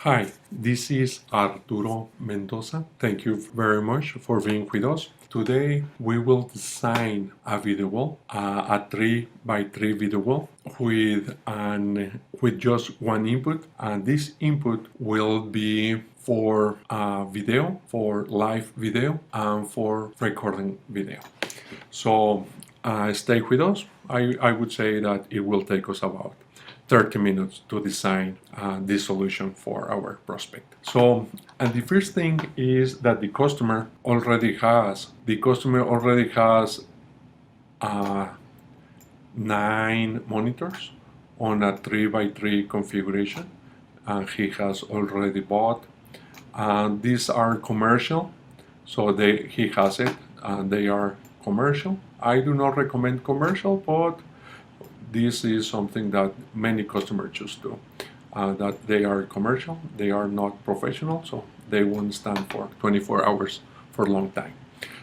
Hi, this is Arturo Mendoza. Thank you very much for being with us. Today we will design a video wall, a 3 by 3 video wall with just one input, and this input will be for video, for live video, and for recording video. So stay with us. I would say that it will take us about 30 minutes to design this solution for our prospect. So, and the first thing is that the customer already has 9 monitors on a 3 by 3 configuration, and he has already bought. These are commercial, so he has it, and they are commercial. I do not recommend commercial, but this is something that many customers choose to. That they are commercial, they are not professional, so they won't stand for 24 hours for a long time.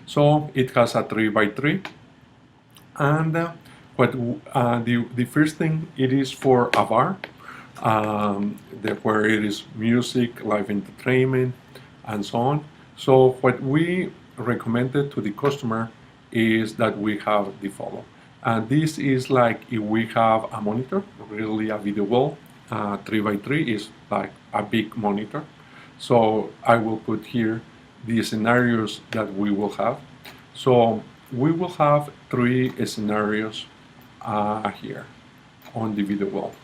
So it has a 3 by 3, and the first thing, it is for a bar, where it is music, live entertainment, and so on. So what we recommended to the customer is that we have the follow. And this is like if we have a monitor, really a video wall. 3 by 3 is like a big monitor. So I will put here the scenarios that we will have. So we will have 3 scenarios here on the video wall.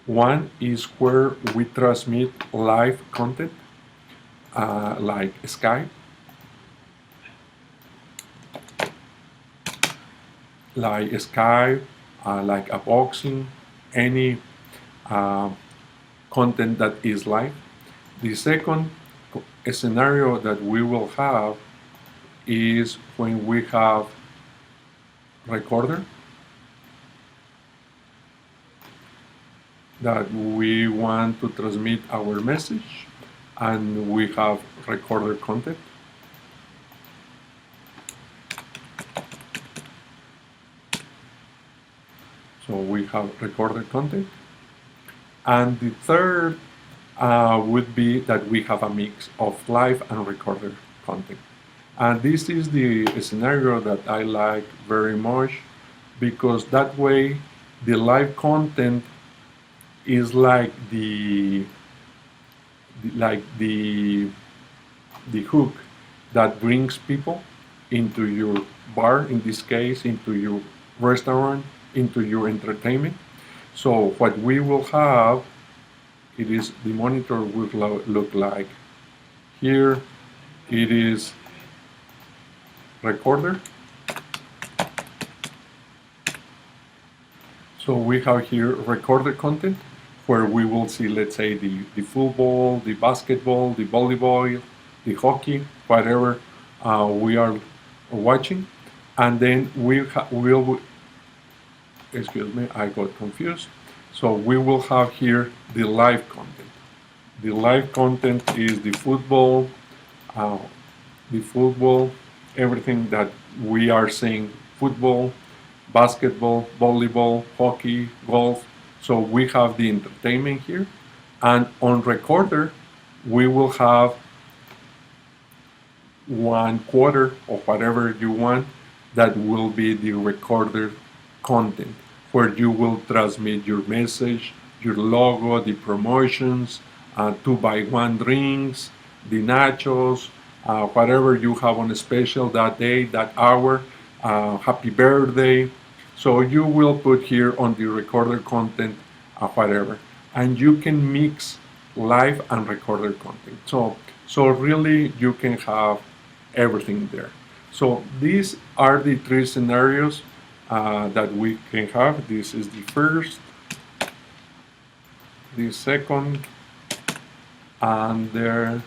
One is where we transmit live content, like Skype, like a boxing, any content that is live. The second scenario that we will have is when we have recorder that we want to transmit our message, and we have recorder content. So we have recorded content. And the third would be that we have a mix of live and recorded content. And this is the scenario that I like very much, because that way the live content is like the hook that brings people into your bar, in this case, into your restaurant, into your entertainment. So what we will have, it is the monitor will look like here. It is recorder. So we have here recorded content, where we will see, let's say, the football, the basketball, the volleyball, the hockey, whatever we are watching. And then we'll excuse me, I got confused. So we will have here the live content. The live content is the football, everything that we are seeing: football, basketball, volleyball, hockey, golf. So we have the entertainment here. And on recorder, we will have 1/4 or whatever you want that will be the recorder content, where you will transmit your message, your logo, the promotions, 2-by-1 drinks, the nachos, whatever you have on a special that day, that hour, happy birthday. So you will put here on the recorder content whatever, and you can mix live and recorder content. So really you can have everything there. So these are the 3 scenarios that we can have. This is the first, the second, and the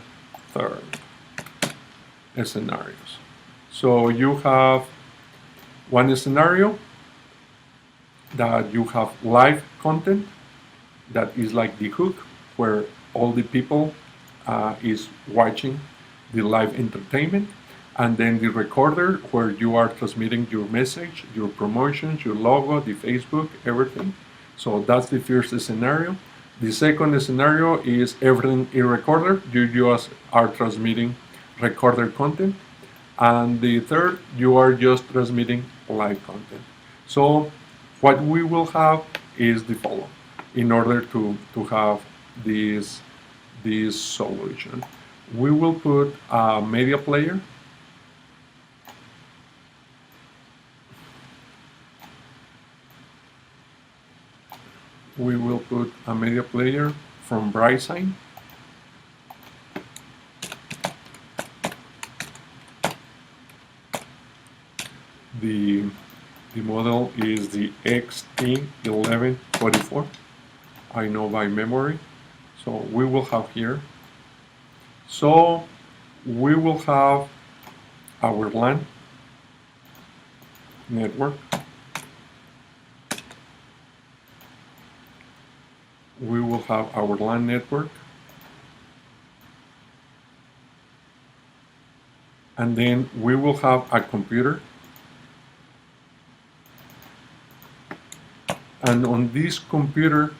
third scenarios. So you have one scenario that you have live content, that is like the hook, where all the people is watching the live entertainment. And then the recorder, where you are transmitting your message, your promotions, your logo, the Facebook, everything. So that's the first scenario. The second scenario is everything in recorder. You just are transmitting recorder content. And the third, you are just transmitting live content. So what we will have is the following in order to have this solution. We will put a media player. We will put a media player from Brightside. The model is the XT1144. I know by memory. So we will have here. So we will have our LAN network. We will have our LAN network. And then we will have a computer. And on this computer,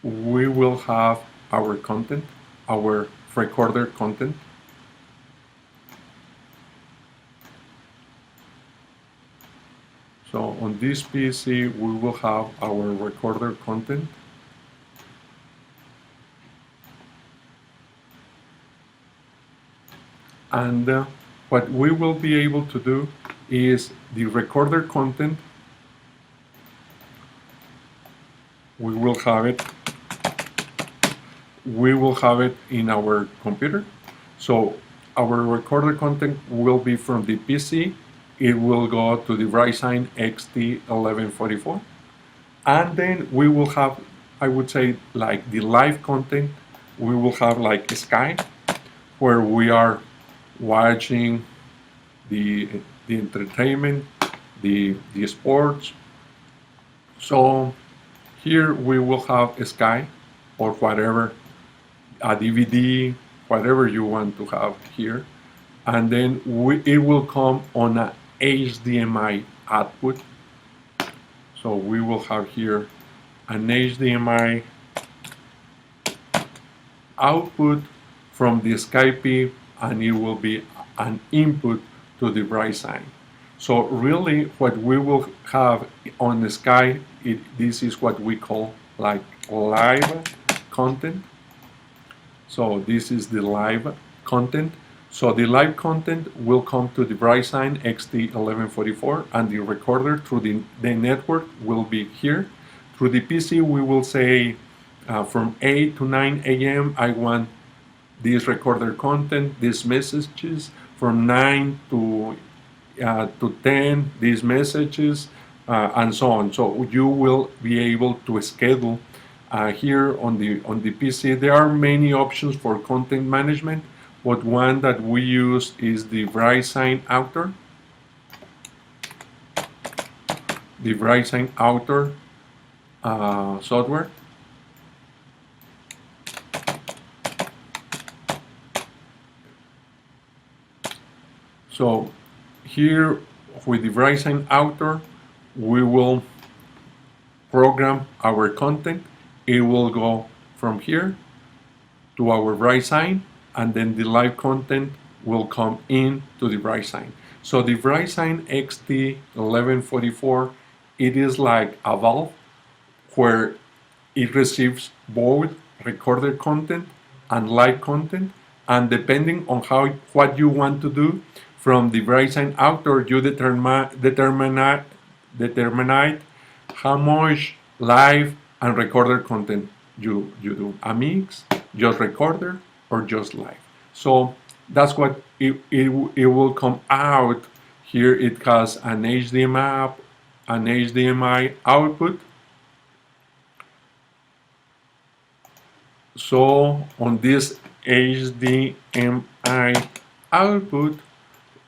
we will have our content, our recorder content. So on this PC, we will have our recorder content. And what we will be able to do is the recorder content, we will have it in our computer. So our recorder content will be from the PC. It will go to the Ryzen XT1144. And then we will have, I would say, like the live content, we will have like Skype, where we are watching the entertainment, the sports. So here we will have Skype or whatever, a DVD, whatever you want to have here. And then it will come on a HDMI output. So we will have here an HDMI output from the Skype, and it will be an input to the Ryzen. So really what we will have on the Sky, this is what we call like live content. So this is the live content. So the live content will come to the Ryzen XT1144, and the recorder through the network will be here. Through the PC, we will say from 8 to 9 a.m. I want this recorder content, these messages. From 9 to 10, these messages, and so on. So you will be able to schedule here on the PC. There are many options for content management, but one that we use is the Ryzen Author. The Ryzen Author software. So here with the Ryzen Author, we will program our content. It will go from here to our Ryzen, and then the live content will come in to the Ryzen. So the Ryzen XT1144, it is like a valve where it receives both recorded content and live content, and depending on what you want to do from the Ryzen Author, you determine how much live and recorder content you do. A mix, just recorder, or just live. So that's what it will come out. Here it has an HDMI output. So on this HDMI output,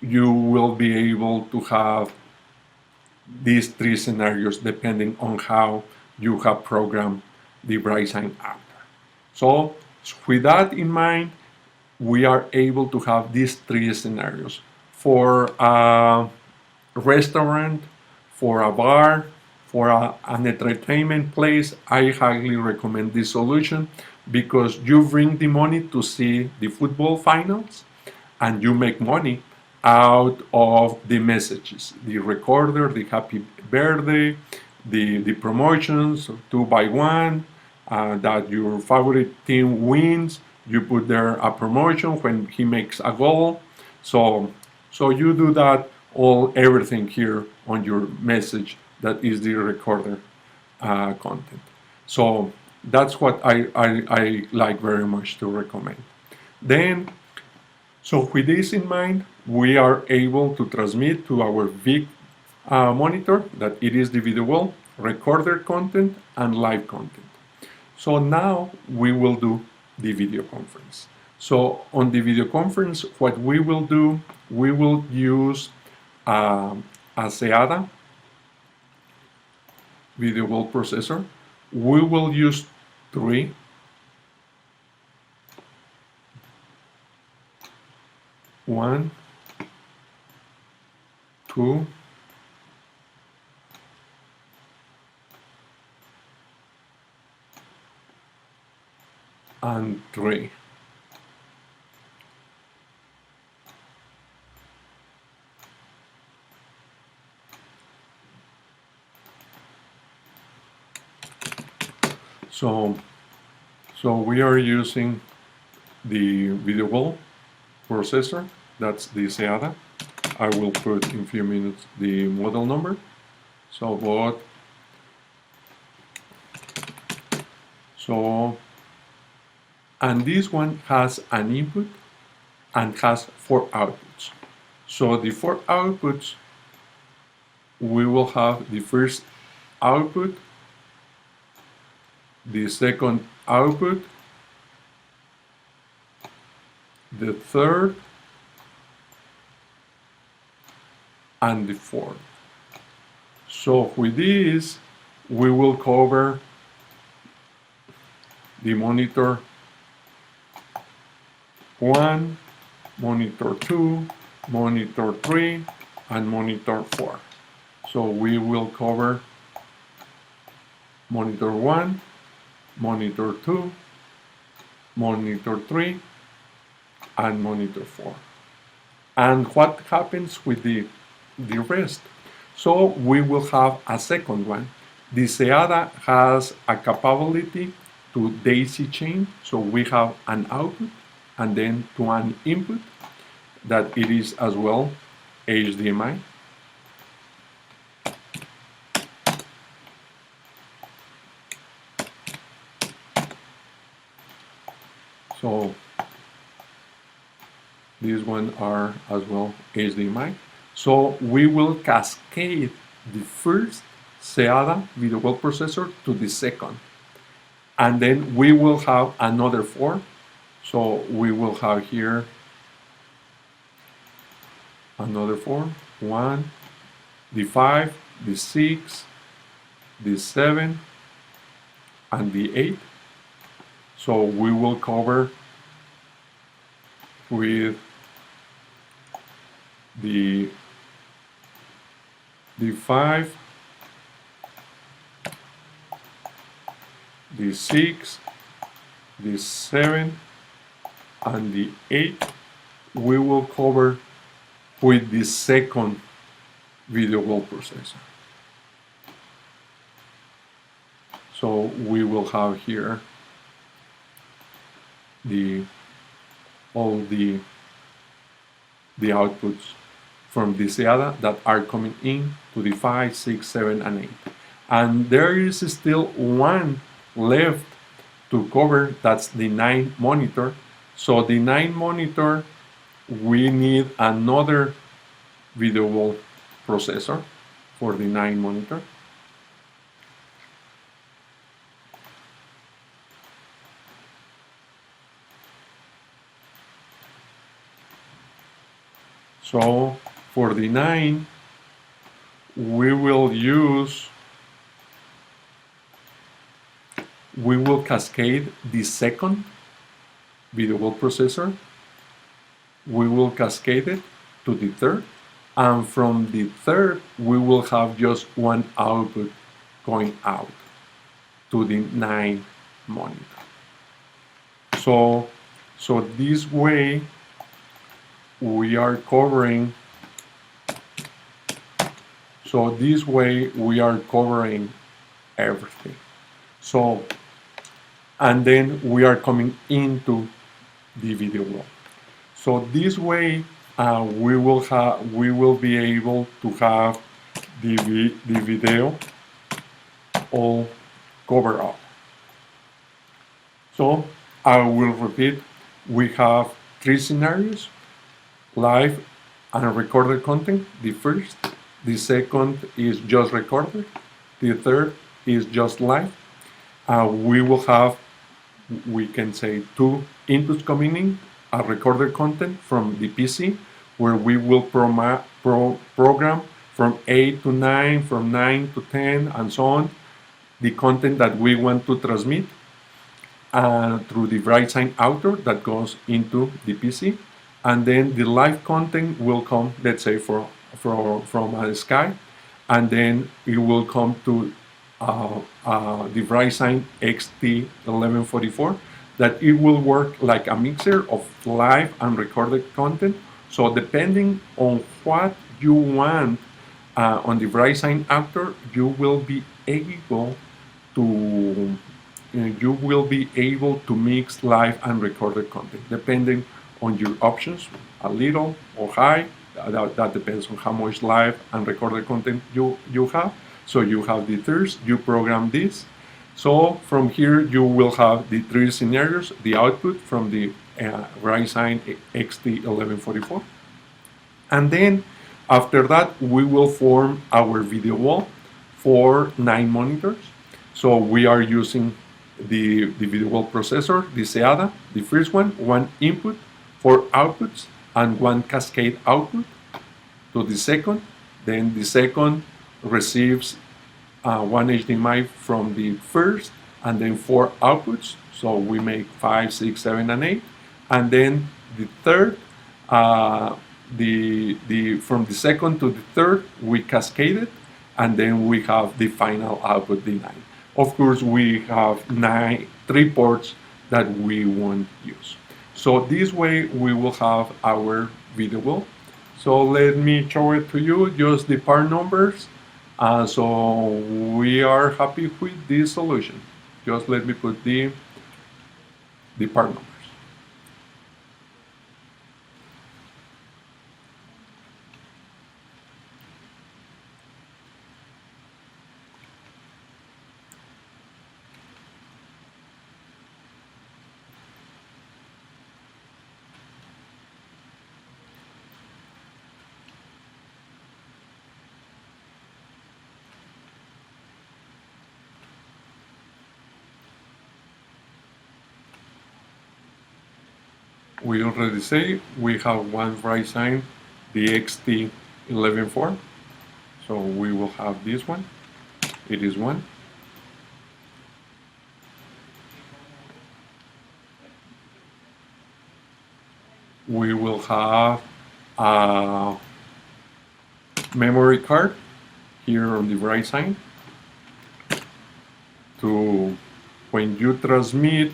you will be able to have these three scenarios depending on how you have programmed the Ryzen Author. So with that in mind, we are able to have these three scenarios for a restaurant, for a bar, For an entertainment place, I highly recommend this solution because you bring the money to see the football finals and you make money out of the messages, the recorder, the happy birthday, the promotions, 2 by 1, that your favorite team wins. You put there a promotion when he makes a goal. So you do that everything here on your message that is the recorder content. So that's what I like very much to recommend. Then, so with this in mind, we are able to transmit to our big monitor that it is the video wall, recorder content, and live content. So now we will do the video conference. So on the video conference, what we will do, we will use a SEADA video wall processor. We will use 3. 1, 2, and 3. So we are using the video wall processor. That's the SEADA. I will put in a few minutes the model number. And this one has an input and has 4 outputs. So the 4 outputs, we will have the first output, the second output, the third, and the fourth. So with this, we will cover the monitor 1, monitor 2, monitor 3, and monitor 4. So we will cover monitor 1, monitor 2, monitor 3, and monitor 4. And what happens with the rest? So we will have a second one. The SEADA has a capability to daisy chain, so we have an output and then to an input that it is as well HDMI. So these one are as well HDMI. So we will cascade the first SEADA video wall processor to the second. And then we will have another 4. So we will have here another 4. 1, the 5, the 6, the 7, and the 8. So we will cover with the 5, the 6, the 7, and the 8. We will cover with the second video wall processor. So we will have here all the outputs from the SEADA that are coming in to the 5, 6, 7, and 8. And there is still one left to cover, that's the 9 monitor. So the 9 monitor, we need another video wall processor for the 9 monitor. So for the 9, we will cascade the second video wall processor. We will cascade it to the third, and from the third we will have just one output going out to the 9 monitor. So this way we are covering. So this way we are covering everything. So, and then we are coming into the video wall. So this way we will be able to have the video all covered up. So I will repeat, we have 3 scenarios: live and recorded content, the first. The second is just recorded. The third is just live. We will have, we can say, 2 inputs coming in: a recorded content from the PC, where we will program from 8 to 9, from 9 to 10, and so on, the content that we want to transmit through the VeriSign Author that goes into the PC. And then the live content will come, let's say, from Skype, and then it will come to the VeriSign XT1144, that it will work like a mixer of live and recorded content. So depending on what you want on the VeriSign Author, you will be able to mix live and recorded content, depending on your options, a little or high. That depends on how much live and recorded content you have. So you have the tiers, you program this. So from here you will have the 3 scenarios, the output from the VeriSign XT1144. And then after that we will form our video wall for 9 monitors. So we are using the video wall processor, the SEADA, the first one input, 4 outputs, and 1 cascade output to the second. Then the second receives 1 HDMI from the first, and then 4 outputs. So we make 5, 6, 7, and 8. And then the third, from the second to the third, we cascade it, and then we have the final output, the 9. Of course, we have 3 ports that we won't use. So this way we will have our video wall. So let me show it to you, just the part numbers. So we are happy with this solution. Just let me put the part numbers. We already say we have one VeriSign, the XT11.4. So we will have this one. It is one. We will have a memory card here on the VeriSign. To when you transmit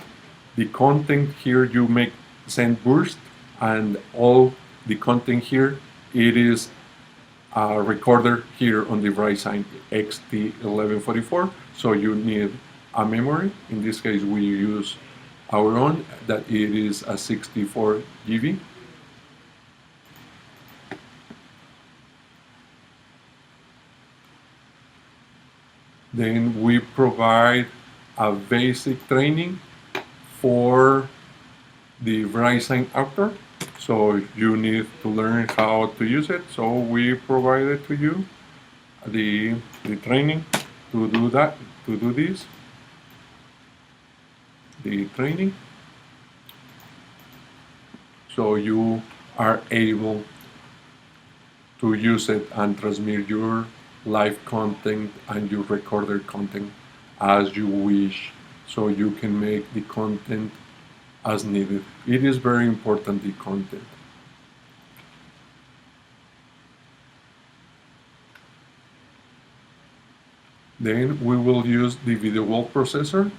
the content here, you make send burst, and all the content here, it is a recorder here on the VeriSign XT1144. So you need a memory. In this case we use our own, that it is a 64 GB. Then we provide a basic training for the VeriSign Author. So you need to learn how to use it. So we provided to you the training to do that, to do this. The training. So you are able to use it and transmit your live content and your recorded content as you wish. So you can make the content as needed. It is very important, the content. Then we will use the video wall processor.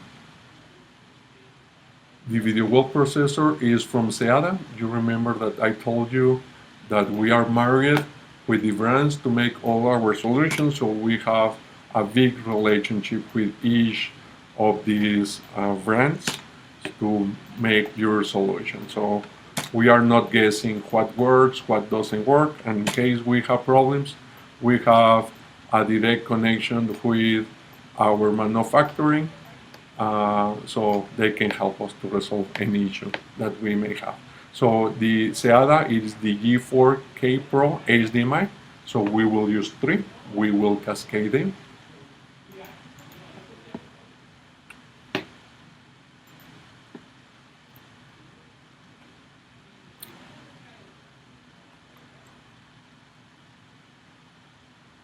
The video wall processor is from SEADA. You remember that I told you that we are married with the brands to make all our solutions, so we have a big relationship with each of these brands to make your solution. So we are not guessing what works, what doesn't work, and in case we have problems, we have a direct connection with our manufacturing, so they can help us to resolve any issue that we may have. So the SEADA is the G4K Pro HDMI, so we will use 3, we will cascade them.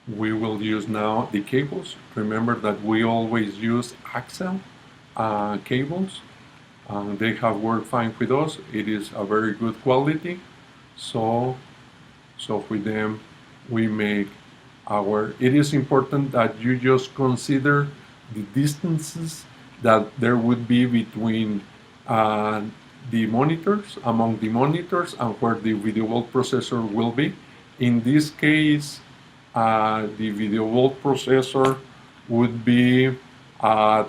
We will use now the cables. Remember that we always use Axle cables. They have worked fine with us. It is a very good quality. So with them we make our. It is important that you just consider the distances that there would be between the monitors, among the monitors, and where the video wall processor will be. In this case, the video wall processor would be at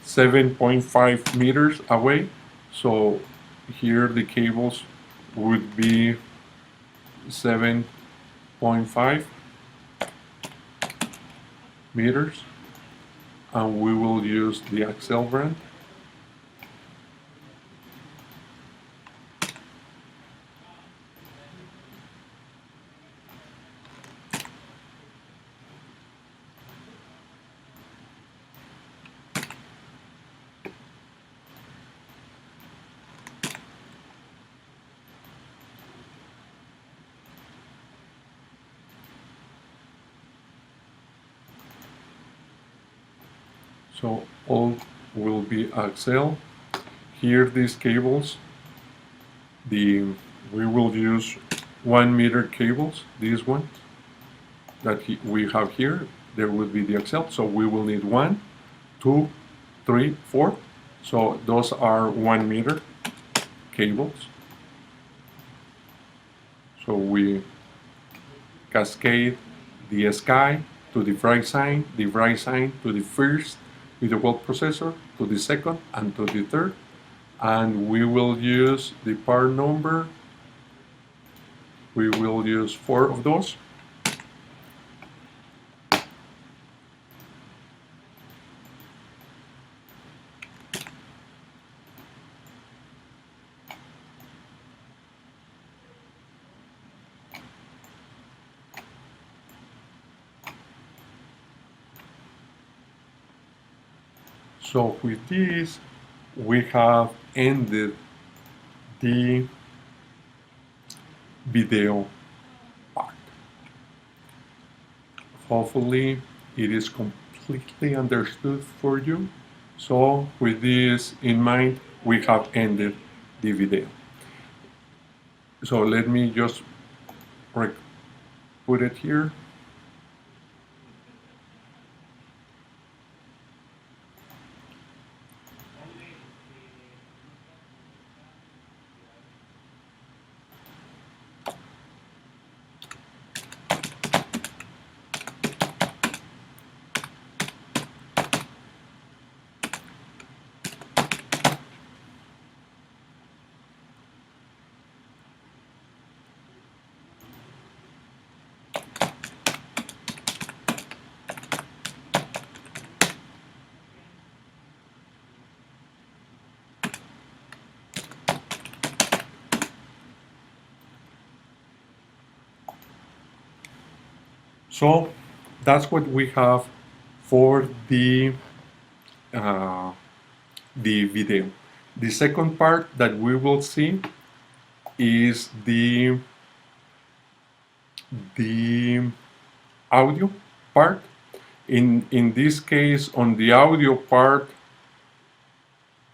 7.5 meters away. So here the cables would be 7.5 meters, and we will use the Axle brand. So all will be Axle. Here these cables, we will use 1 meter cables, these ones that we have here. There will be the Axle, so we will need 1, 2, 3, 4. So those are 1 meter cables. So we cascade the sky to the bright sign to the first video wall processor, to the second, and to the third. And we will use the part number. We will use 4 of those. So with this, we have ended the video part. Hopefully it is completely understood for you. So with this in mind, we have ended the video. So let me just put it here. So that's what we have for the video. The second part that we will see is the audio part. In this case, on the audio part,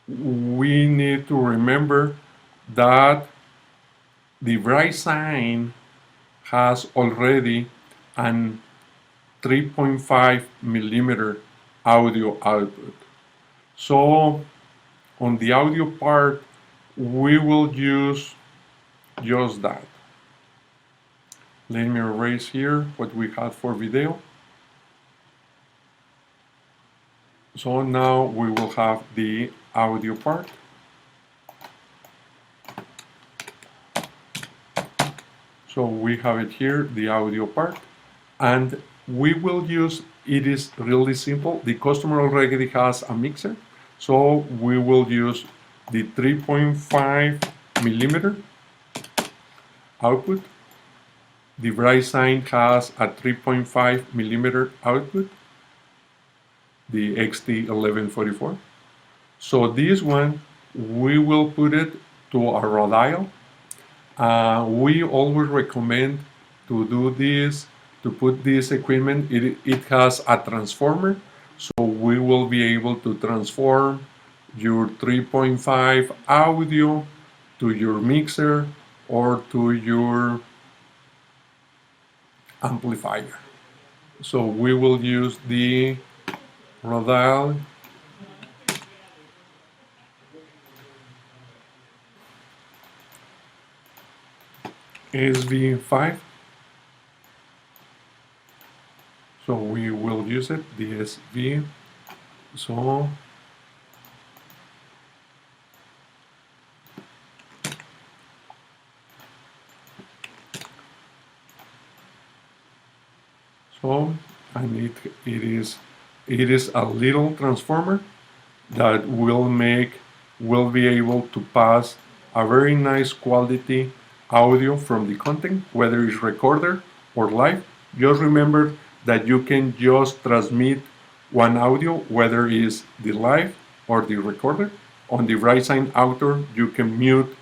we need to remember that the bright sign has already an 3.5 millimeter audio output. So on the audio part, we will use just that. Let me erase here what we had for video. So now we will have the audio part. So we have it here, the audio part, and we will use, it is really simple. The customer already has a mixer, so we will use the 3.5 millimeter output. The bright sign has a 3.5 millimeter output, the XT1144. So this one, we will put it to a raw dial. We always recommend to do this, to put this equipment, it has a transformer, so we will be able to transform your 3.5 audio to your mixer or to your amplifier. So we will use the raw dial SV5. So we will use it, the SV. So and it is a little transformer that will be able to pass a very nice quality audio from the content, whether it's recorder or live. Just remember that you can just transmit one audio, whether it's the live or the recorder. On the right side outer, you can mute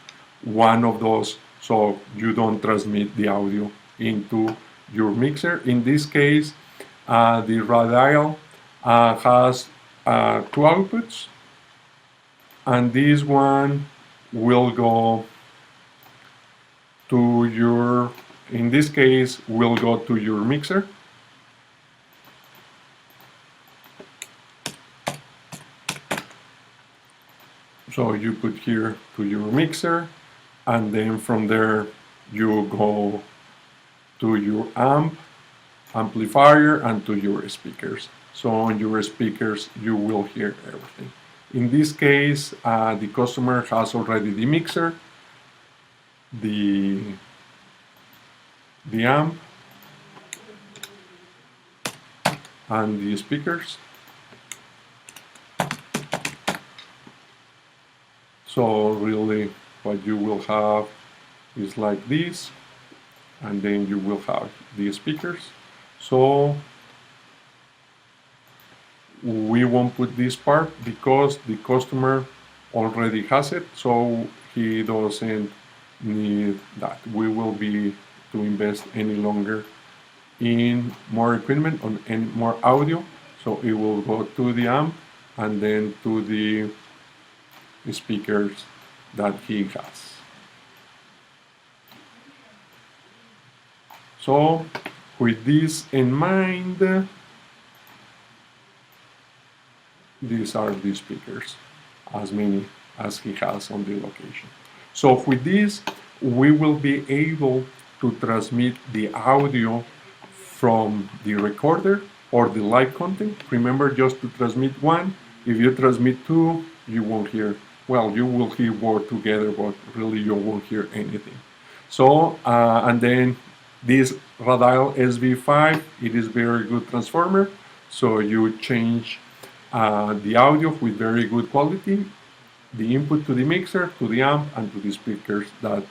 one of those so you don't transmit the audio into your mixer. In this case, the raw dial has two outputs, and this one will go to your, in this case, will go to your mixer. So you put here to your mixer, and then from there you go to your amplifier and to your speakers. So on your speakers you will hear everything. In this case, the customer has already the mixer, the amp, and the speakers. So really what you will have is like this, and then you will have the speakers. So we won't put this part because the customer already has it, so he doesn't need that. We will be to invest any longer in more equipment on any more audio, so it will go to the amp and then to the speakers that he has. So with this in mind, these are the speakers, as many as he has on the location. So with this, we will be able to transmit the audio from the recorder or the live content. Remember just to transmit one. If you transmit two, you won't hear, well, you will hear both together, but really you won't hear anything. So, and then this raw dial SV5, it is very good transformer. So you change the audio with very good quality, the input to the mixer, to the amp, and to the speakers that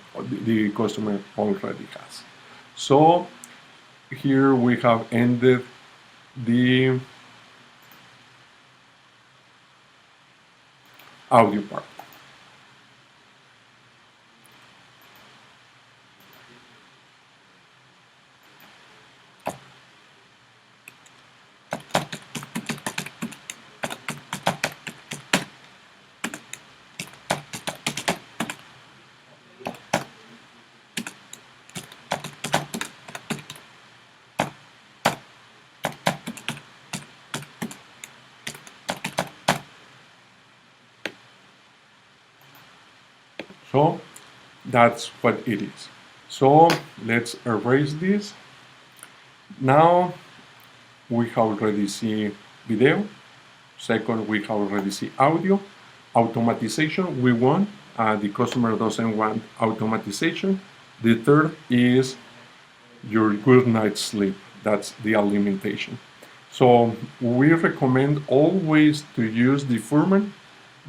the customer already has. So here we have ended the audio part. So that's what it is. So let's erase this. Now we have already seen video. Second, we have already seen audio. Automatization, we want. The customer doesn't want automatization. The third is your good night's sleep. That's the alimentation. So we recommend always to use the Furman,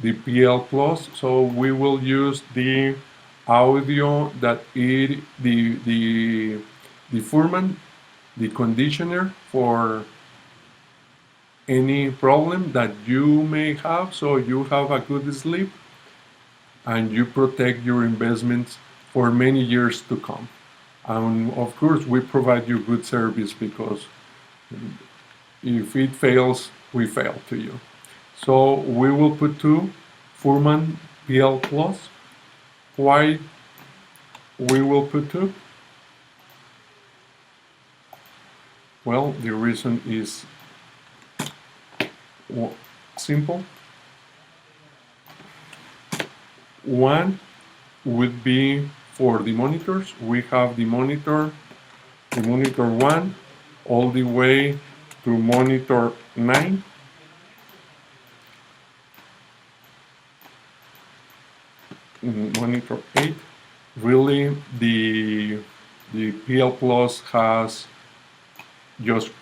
the PL Plus. So we will use the audio that the Furman, the conditioner for any problem that you may have, so you have a good sleep and you protect your investments for many years to come. And of course, we provide you good service because if it fails, we fail to you. So we will put two Furman PL Plus. Why we will put two? Well, the reason is simple. One would be for the monitors. We have the monitor 1 all the way to monitor 9. Monitor 8. Really, the PL Plus has just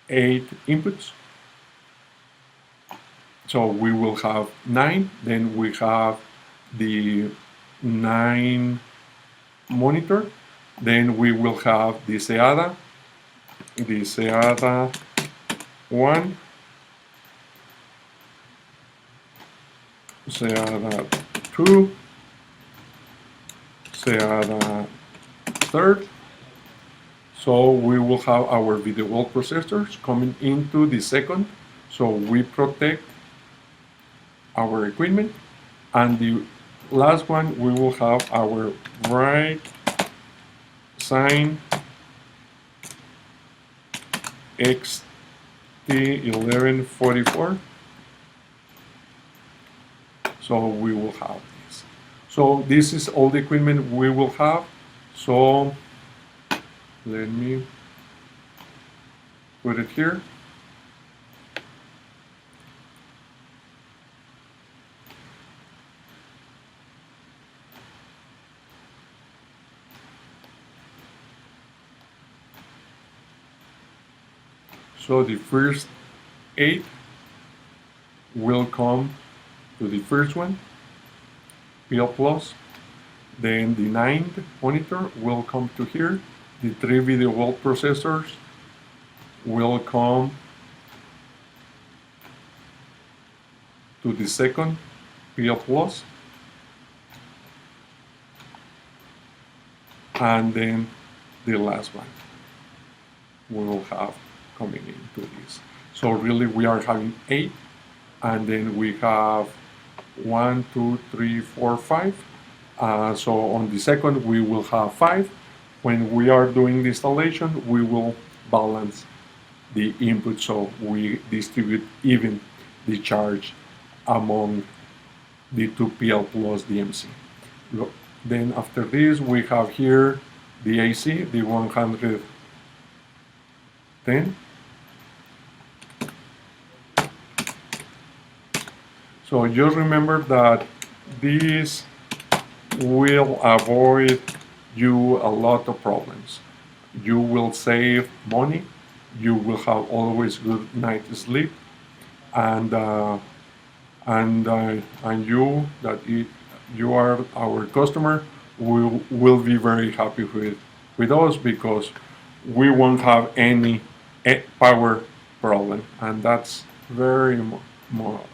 8 inputs. So we will have 9, then we have the 9 monitor, then we will have the SEADA 1, SEADA 2, SEADA 3rd. So we will have our video wall processors coming into the second, so we protect our equipment. And the last one, we will have our bright sign XT1144. So we will have this. So this is all the equipment we will have. So let me put it here. So the first 8 will come to the first one, PL Plus. Then the 9th monitor will come to here. The 3 video wall processors will come to the second PL Plus. And then the last one we will have coming into this. So really we are having 8, and then we have 1, 2, 3, 4, 5. So on the second we will have 5. When we are doing the installation, we will balance the input, so we distribute even the charge among the 2 PL Plus DMC. Then after this we have here the AC, the 110. So just remember that this will avoid you a lot of problems. You will save money, you will have always good night's sleep, and you you are our customer will be very happy with us, because we won't have any power problem, and that's very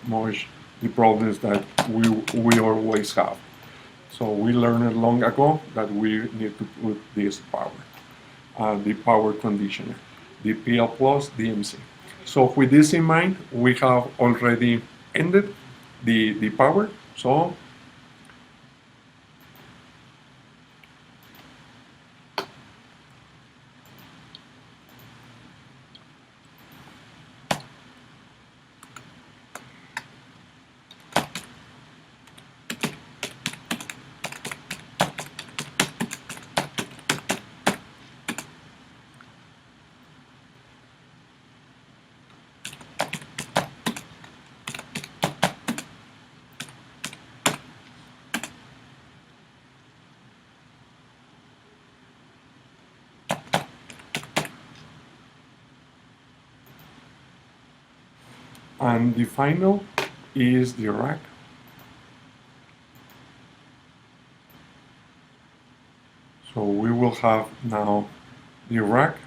much the problems that we always have. So we learned long ago that we need to put this power, the power conditioner, the PL Plus DMC. So with this in mind, we have already ended the power. So And the final is the rack. So we will have now the rack,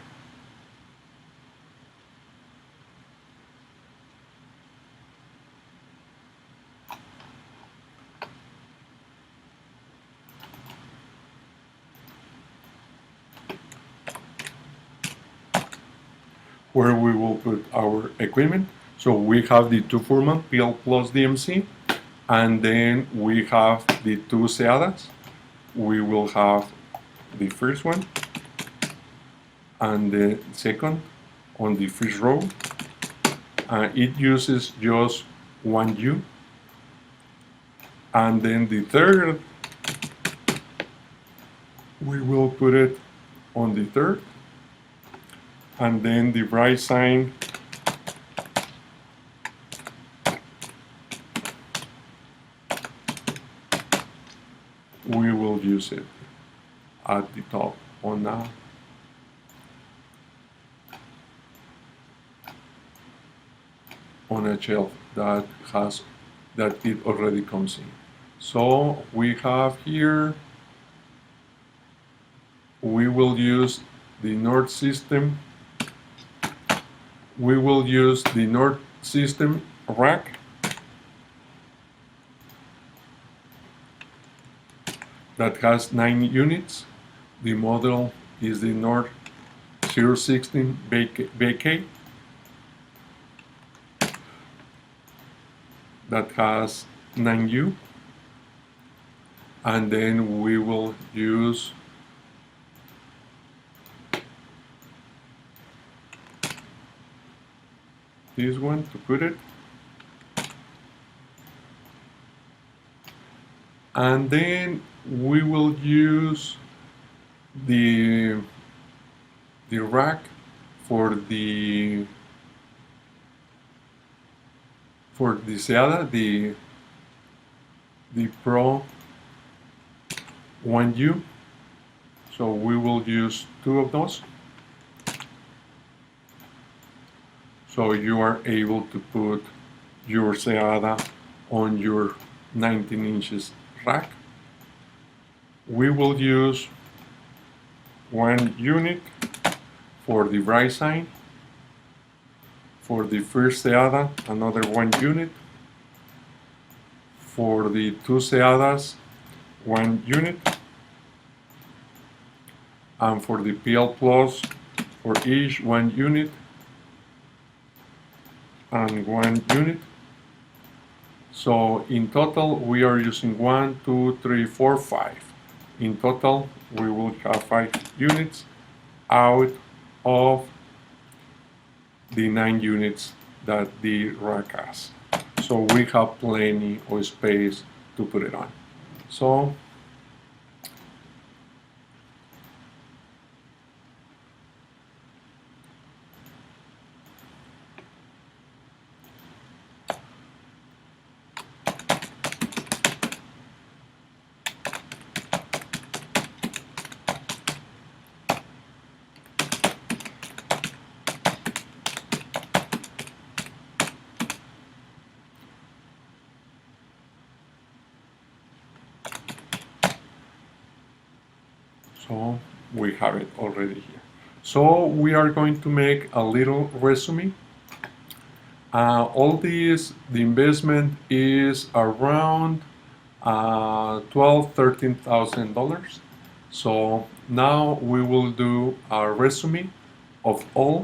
where we will put our equipment. So we have the two Furman PL plus DMC, and then we have the two SEADAs. We will have the first one and the second on the first row. It uses just one U. And then the third, we will put it on the third. And then the bright sign we will use it at the top on a shelf that it already comes in. So we have here, we will use the North system. We will use the North system rack that has 9 units. The model is the North 016 vacate that has 9U. And then we will use this one to put it. And then we will use the rack for the SEADA, the Pro 1U. So we will use 2 of those. So you are able to put your SEADA on your 19 inches rack. We will use 1 unit for the bright sign. For the first SEADA, another 1 unit. For the 2 SEADAs, 1 unit. And for the PL Plus, for each 1 unit and 1 unit. So in total, we are using 1, 2, 3, 4, 5. In total, we will have 5 units out of the 9 units that the rack has. So we have plenty of space to put it on. So So we have it already here. So we are going to make a little resume. All these, the investment is around $12,000–13,000. So now we will do a resume of all.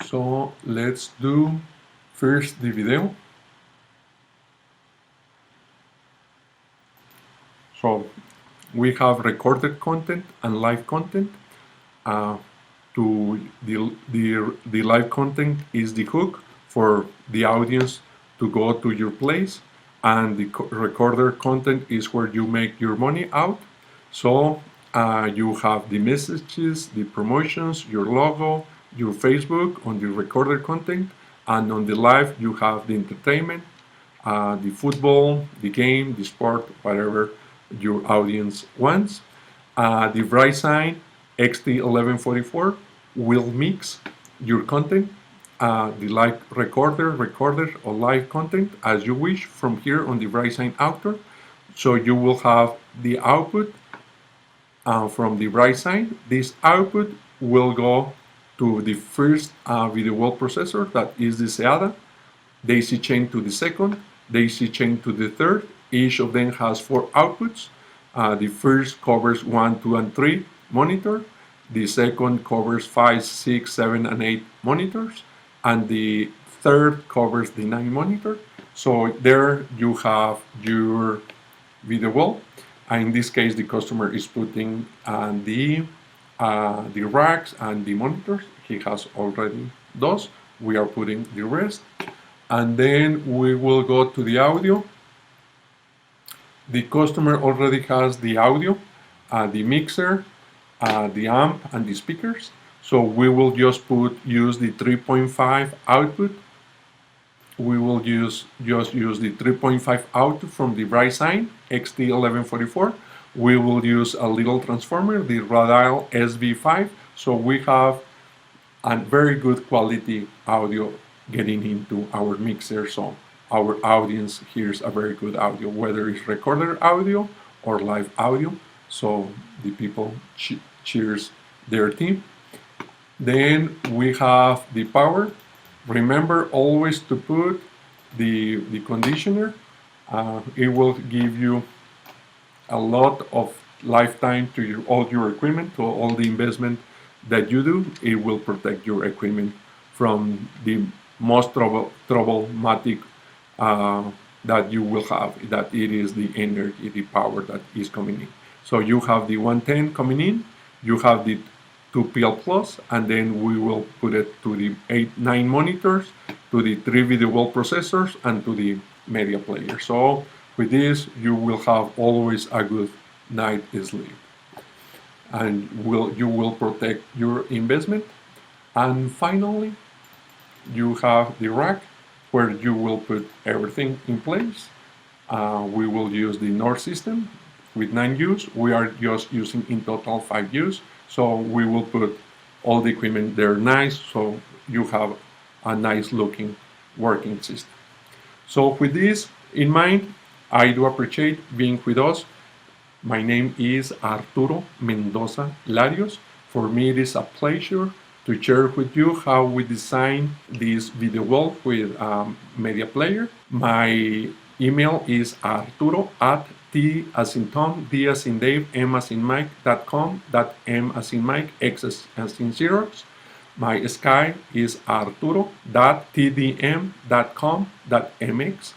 So let's do first the video. So we have recorded content and live content. To the live content is the hook for the audience to go to your place, and the recorder content is where you make your money out. So you have the messages, the promotions, your logo, your Facebook on the recorder content, And on the live, you have the entertainment, the football, the game, the sport, whatever your audience wants. The Verizon XT1144 will mix your content, the live recorder or live content as you wish from here on the Verizon Outdoor. So you will have the output from the Verizon. This output will go to the first video wall processor, that is the SEADA, daisy chain to the second, daisy chain to the third. Each of them has 4 outputs. The first covers 1, 2, and 3 monitor. The second covers 5, 6, 7, and 8 monitors. And the third covers the 9 monitor. So there you have your video wall. And in this case, the customer is putting the racks and the monitors. He has already those. We are putting the rest. And then we will go to the audio. The customer already has the audio, the mixer, the amp, and the speakers. So we will just use the 3.5 output. We will just use the 3.5 output from the Verizon XT1144. We will use a little transformer, the Radial SV5. So we have a very good quality audio getting into our mixer. So our audience hears a very good audio, whether it's recorded audio or live audio. So the people cheers their team. Then we have the power. Remember always to put the conditioner. It will give you a lot of lifetime to all your equipment, to all the investment that you do. It will protect your equipment from the most problematic that you will have, that it is the energy, the power that is coming in. So you have the 110 coming in, you have the 2PL Plus, and then we will put it to the 9 monitors, to the 3 video wall processors, and to the media player. So with this, you will have always a good night sleep, and you will protect your investment. And finally, you have the rack where you will put everything in place. We will use the North system with 9 U's. We are just using in total 5 U's. So we will put all the equipment there nice, so you have a nice looking working system. So with this in mind, I do appreciate being with us. My name is Arturo Mendoza Larios. For me, it is a pleasure to share with you how we design this video wall with media player. My email is arturo@t as in Tom, D as in Dave, M as in Mike.com, M as in Mike, X as in Xerox. My Skype is arturo.tdm.com.mx.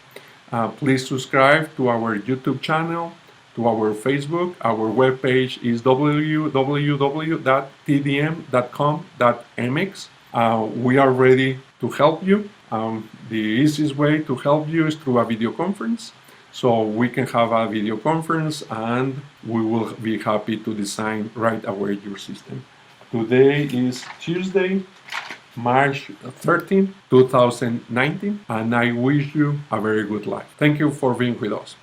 Please subscribe to our YouTube channel, to our Facebook. Our webpage is www.tdm.com.mx. We are ready to help you. The easiest way to help you is through a video conference. So we can have a video conference and we will be happy to design right away your system. Today is Tuesday, March 13, 2019, and I wish you a very good life. Thank you for being with us.